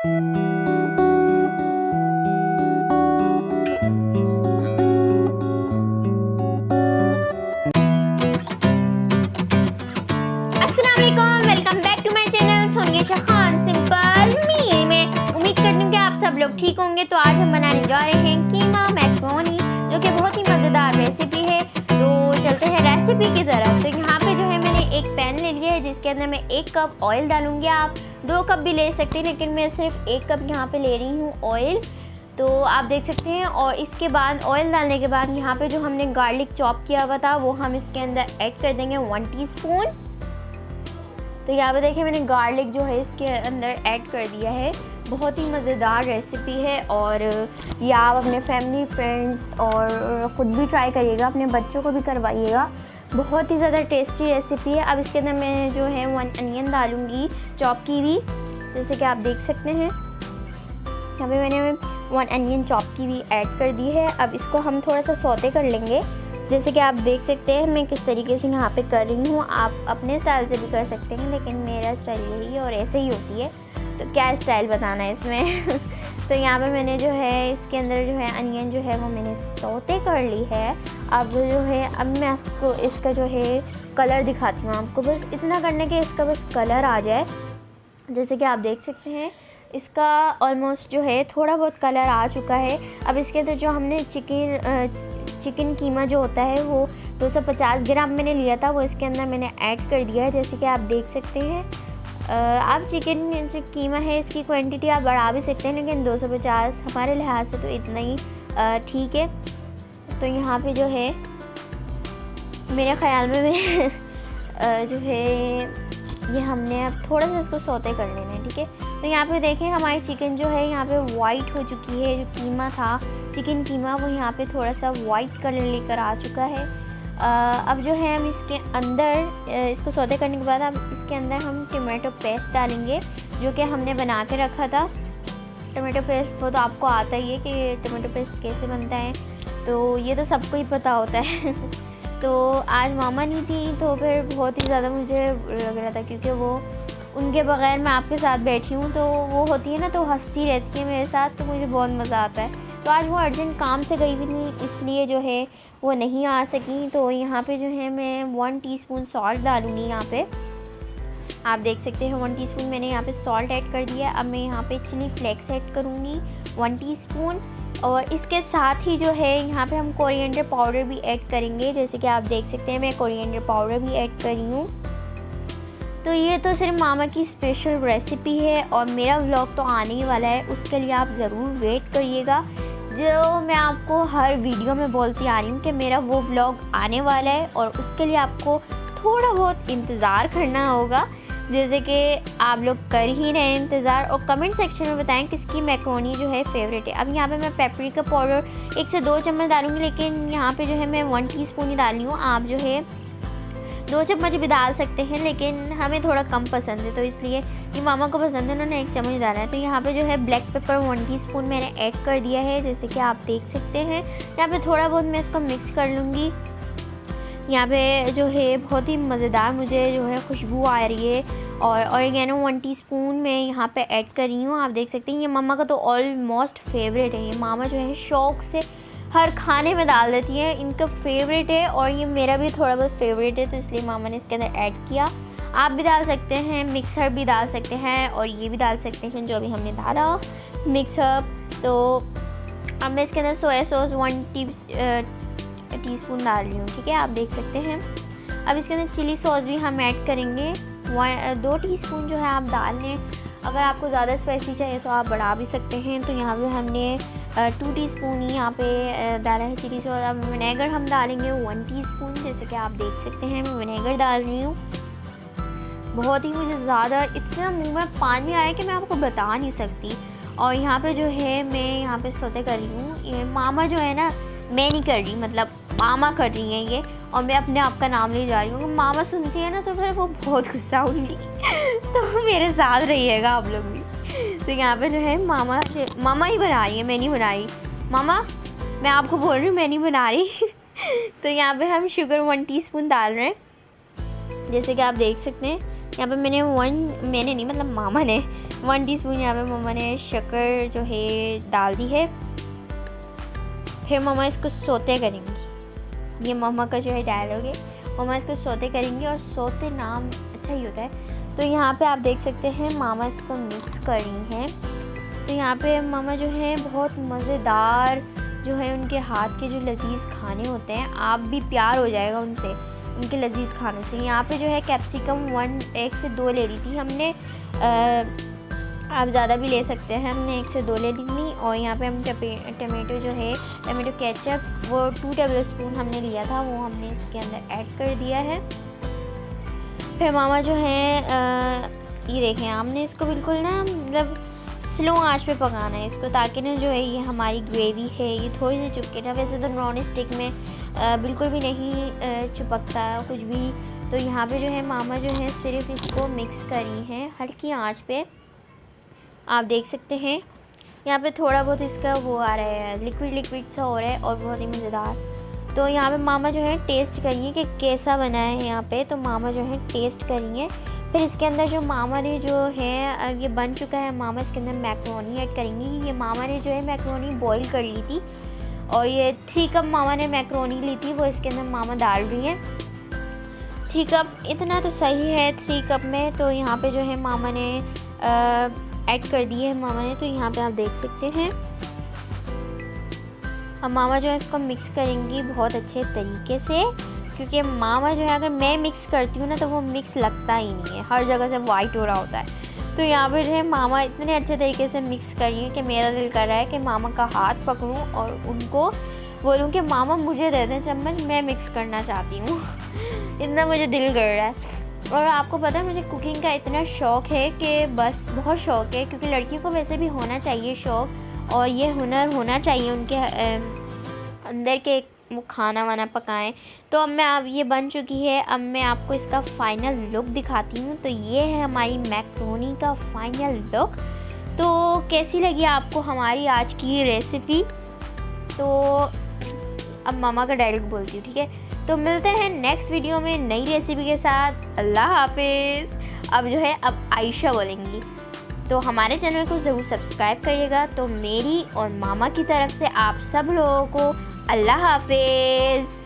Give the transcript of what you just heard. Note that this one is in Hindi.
Welcome back to my channel Sonia Shahan simple meal में। उम्मीद करती हूँ कि आप सब लोग ठीक होंगे। तो आज हम बनाने जा रहे हैं कीमा मैक्रोनी, जो कि बहुत ही मज़ेदार रेसिपी है। तो चलते हैं रेसिपी की तरफ। तो यहाँ पे जो है मैंने एक पैन ले लिया है, जिसके अंदर मैं 1 कप ऑयल डालूंगी। आप 2 कप भी ले सकते हैं, लेकिन मैं सिर्फ 1 कप यहाँ पे ले रही हूँ ऑयल। तो आप देख सकते हैं। और इसके बाद ऑयल डालने के बाद यहाँ पे जो हमने गार्लिक चॉप किया हुआ था वो हम इसके अंदर ऐड कर देंगे 1 टीस्पून। तो यहाँ पे देखिए मैंने गार्लिक जो है इसके अंदर ऐड कर दिया है। बहुत ही मज़ेदार रेसिपी है, और ये आप अपने फैमिली फ्रेंड्स और ख़ुद भी ट्राई करिएगा, अपने बच्चों को भी करवाइएगा। बहुत ही ज़्यादा टेस्टी रेसिपी है। अब इसके अंदर मैं जो है 1 अनियन डालूँगी चॉप की हुई, जैसे कि आप देख सकते हैं। यहाँ पे मैंने 1 अनियन चॉप की हुई ऐड कर दी है। अब इसको हम थोड़ा सा सौते कर लेंगे, जैसे कि आप देख सकते हैं मैं किस तरीके से यहाँ पे कर रही हूँ। आप अपने स्टाइल से भी कर सकते हैं, लेकिन मेरा स्टाइल यही है और ऐसे ही होती है। तो क्या स्टाइल बताना है इसमें तो यहाँ पे मैंने जो है इसके अंदर जो है अनियन जो है वो मैंने सौते कर ली है। अब जो है अब मैं आपको इसका जो है कलर दिखाती हूँ। आपको बस इतना करने के इसका बस कलर आ जाए, जैसे कि आप देख सकते हैं इसका ऑलमोस्ट जो है थोड़ा बहुत कलर आ चुका है। अब इसके अंदर जो हमने चिकन कीमा जो होता है वो 250 ग्राम मैंने लिया था, वो इसके अंदर मैंने ऐड कर दिया है, जैसे कि आप देख सकते हैं। आप चिकन जो कीमा है इसकी क्वांटिटी आप बढ़ा भी सकते हैं, लेकिन 250 हमारे लिहाज से तो इतना ही ठीक है। तो यहाँ पे जो है मेरे ख़्याल में मैं जो है ये हमने अब थोड़ा सा इसको सौते कर लेना है, ठीक है। तो यहाँ पे देखें हमारी चिकन जो है यहाँ पे वाइट हो चुकी है। जो कीमा था चिकन कीमा वो यहाँ पे थोड़ा सा वाइट कलर लेकर आ चुका है। अब जो है हम इसके अंदर इसको सौते करने के बाद अब इसके अंदर हम टमाटो पेस्ट डालेंगे, जो कि हमने बना के रखा था। टमाटो पेस्ट वो तो आपको आता ही है कि टमाटो पेस्ट कैसे बनता है, तो ये तो सबको ही पता होता है तो आज मामा नहीं थी तो फिर बहुत ही ज़्यादा मुझे लग रहा था, क्योंकि वो उनके बग़ैर मैं आपके साथ बैठी हूँ, तो वो होती है ना तो हंसती रहती है मेरे साथ, तो मुझे बहुत मज़ा आता है। तो आज वो अर्जेंट काम से गई हुई थी, इसलिए जो है वो नहीं आ सकी। तो यहाँ पे जो है मैं 1 टीस्पून सॉल्ट डालूँगी। यहाँ पे आप देख सकते हैं 1 टीस्पून मैंने यहाँ पे सॉल्ट ऐड कर दिया। अब मैं यहाँ पे चिली फ्लेक्स ऐड करूँगी 1 टीस्पून, और इसके साथ ही जो है यहाँ पे हम कोरिएंडर पाउडर भी ऐड करेंगे, जैसे कि आप देख सकते हैं मैं कोरिएंडर पाउडर भी ऐड कर रही हूँ। तो ये तो सिर्फ मामा की स्पेशल रेसिपी है, और मेरा व्लॉग तो आने ही वाला है, उसके लिए आप ज़रूर वेट करिएगा। जो मैं आपको हर वीडियो में बोलती आ रही हूँ कि मेरा वो व्लॉग आने वाला है, और उसके लिए आपको थोड़ा बहुत इंतज़ार करना होगा, जैसे कि आप लोग कर ही रहे हैं इंतज़ार। और कमेंट सेक्शन में बताएं किसकी मैक्रोनी जो है फेवरेट है। अब यहाँ पे मैं पेपरिका पाउडर 1 से 2 चम्मच डालूँगी, लेकिन यहाँ पे जो है मैं 1 टीस्पून ही डाल रही हूँ। आप जो है 2 चम्मच भी डाल सकते हैं, लेकिन हमें थोड़ा कम पसंद है, तो इसलिए ये मामा को पसंद है, उन्होंने 1 चम्मच डाला है। तो यहाँ पे जो है ब्लैक पेपर 1 टीस्पून मैंने ऐड कर दिया है, जैसे कि आप देख सकते हैं। यहाँ पे थोड़ा बहुत मैं इसको मिक्स कर लूँगी। यहाँ पे जो है बहुत ही मज़ेदार मुझे जो है खुशबू आ रही है। और ऑरिगेनो 1 टीस्पून मैं यहाँ पे ऐड कर रही हूँ। आप देख सकते हैं ये मामा का तो ऑलमोस्ट फेवरेट है। ये मामा जो है शौक़ से हर खाने में डाल देती है, इनका फेवरेट है, और ये मेरा भी थोड़ा बहुत फेवरेट है, तो इसलिए मामा ने इसके अंदर ऐड किया। आप भी डाल सकते हैं, मिक्सर भी डाल सकते हैं, और ये भी डाल सकते हैं जो अभी हमने डाला मिक्सर। तो अब मैं इसके अंदर सोया सॉस 1 टीस्पून डाल रही हूँ, ठीक है, आप देख सकते हैं। अब इसके अंदर चिली सॉस भी हम ऐड करेंगे 2 टीस्पून जो है आप डाल लें। अगर आपको ज़्यादा स्पाइसी चाहिए तो आप बढ़ा भी सकते हैं। तो यहाँ पे हमने 2 टीस्पून ही यहाँ पे डाला है चिली सॉस। अब विनेगर हम डालेंगे 1 टीस्पून, जैसे कि आप देख सकते हैं मैं विनेगर डाल रही हूँ। बहुत ही मुझे ज़्यादा इतना मुँह में पानी आया कि मैं आपको बता नहीं सकती। और यहाँ पे जो है मैं यहाँ पे सौते कर रही हूँ। ये मामा जो है ना, मैं नहीं कर रही, मतलब मामा कर रही हैं ये, और मैं अपने आप का नाम ले जा रही हूँ। मामा सुनती है ना तो फिर वो बहुत गुस्सा होंगी तो मेरे साथ रहिएगा आप लोग भी। तो यहाँ पे जो है मामा ही बना रही है, मैं नहीं बना रही। मामा मैं आपको बोल रही हूँ मैं नहीं बना रही तो यहाँ पे हम शुगर 1 टीस्पून डाल रहे हैं, जैसे कि आप देख सकते हैं। यहाँ पे मैंने मामा ने 1 टीस्पून यहाँ पे मम्मा ने शक्कर जो है डाल दी है। फिर मम्मा इसको सोते करेंगी। ये मम्मा का जो है डायलॉग है, मम्मा इसको सोते करेंगी और सोते नाम अच्छा ही होता है। तो यहाँ पे आप देख सकते हैं मामा इसको मिक्स कर रही हैं। तो यहाँ पे मामा जो है बहुत मज़ेदार जो है उनके हाथ के जो लजीज़ खाने होते हैं, आप भी प्यार हो जाएगा उनसे, उनके लजीज़ खानों से। यहाँ पे जो है कैप्सिकम 1 से 2 ले ली थी हमने, आप ज़्यादा भी ले सकते हैं, हमने 1 से 2 ले ली थी। और यहाँ पे हम टमाटो जो है, टमाटो केचप वो 2 टेबल स्पून हमने लिया था, वो हमने इसके अंदर ऐड कर दिया है। फिर मामा जो है ये देखें, हमने इसको बिल्कुल ना मतलब स्लो आंच पे पकाना है इसको, ताकि ना जो है ये हमारी ग्रेवी है ये थोड़ी सी चिपके ना। वैसे तो नॉन स्टिक में बिल्कुल भी नहीं चिपकता कुछ भी। तो यहाँ पे जो है मामा जो है सिर्फ इसको मिक्स करी है हल्की आंच पे, आप देख सकते हैं। यहाँ पे थोड़ा बहुत इसका वो आ रहा है, लिक्विड सा हो रहा है और बहुत ही मज़ेदार। तो यहाँ पे मामा जो है टेस्ट करिए कि कैसा बना है यहाँ पे। तो मामा जो है टेस्ट करिए। फिर इसके अंदर जो मामा ने जो है ये बन चुका है, मामा इसके अंदर मैक्रोनी ऐड करेंगी। ये मामा ने जो है मैक्रोनी बॉईल कर ली थी और ये 3 कप मामा ने मैक्रोनी ली थी, वो इसके अंदर मामा डाल रही है। 3 कप इतना तो सही है 3 कप में। तो यहाँ पे जो है मामा ने ऐड कर दी है मामा ने। तो यहाँ पे आप देख सकते हैं अब मामा जो है इसको मिक्स करेंगी बहुत अच्छे तरीके से, क्योंकि मामा जो है अगर मैं मिक्स करती हूँ ना तो वो मिक्स लगता ही नहीं है, हर जगह से वाइट हो रहा होता है। तो यहाँ पे जो है मामा इतने अच्छे तरीके से मिक्स कर रही है कि मेरा दिल कर रहा है कि मामा का हाथ पकड़ूँ और उनको बोलूँ कि मामा मुझे दे दें चम्मच, मैं मिक्स करना चाहती हूँ। इतना मुझे दिल कर रहा है। और आपको पता है मुझे कुकिंग का इतना शौक़ है कि बस बहुत शौक़ है, क्योंकि लड़कियों को वैसे भी होना चाहिए शौक़, और ये हुनर होना चाहिए उनके अंदर के वो खाना वाना पकाएं। तो अब ये बन चुकी है, अब मैं आपको इसका फ़ाइनल लुक दिखाती हूँ। तो ये है हमारी मैक्रोनी का फ़ाइनल लुक। तो कैसी लगी आपको हमारी आज की ये रेसिपी? तो अब मामा का डायलॉग बोलती हूँ, ठीक है? तो मिलते हैं नेक्स्ट वीडियो में नई रेसिपी के साथ। अल्लाह हाफिज़। अब जो है अब आयशा बोलेंगी। तो हमारे चैनल को ज़रूर सब्सक्राइब करिएगा। तो मेरी और मामा की तरफ से आप सब लोगों को अल्लाह हाफिज़।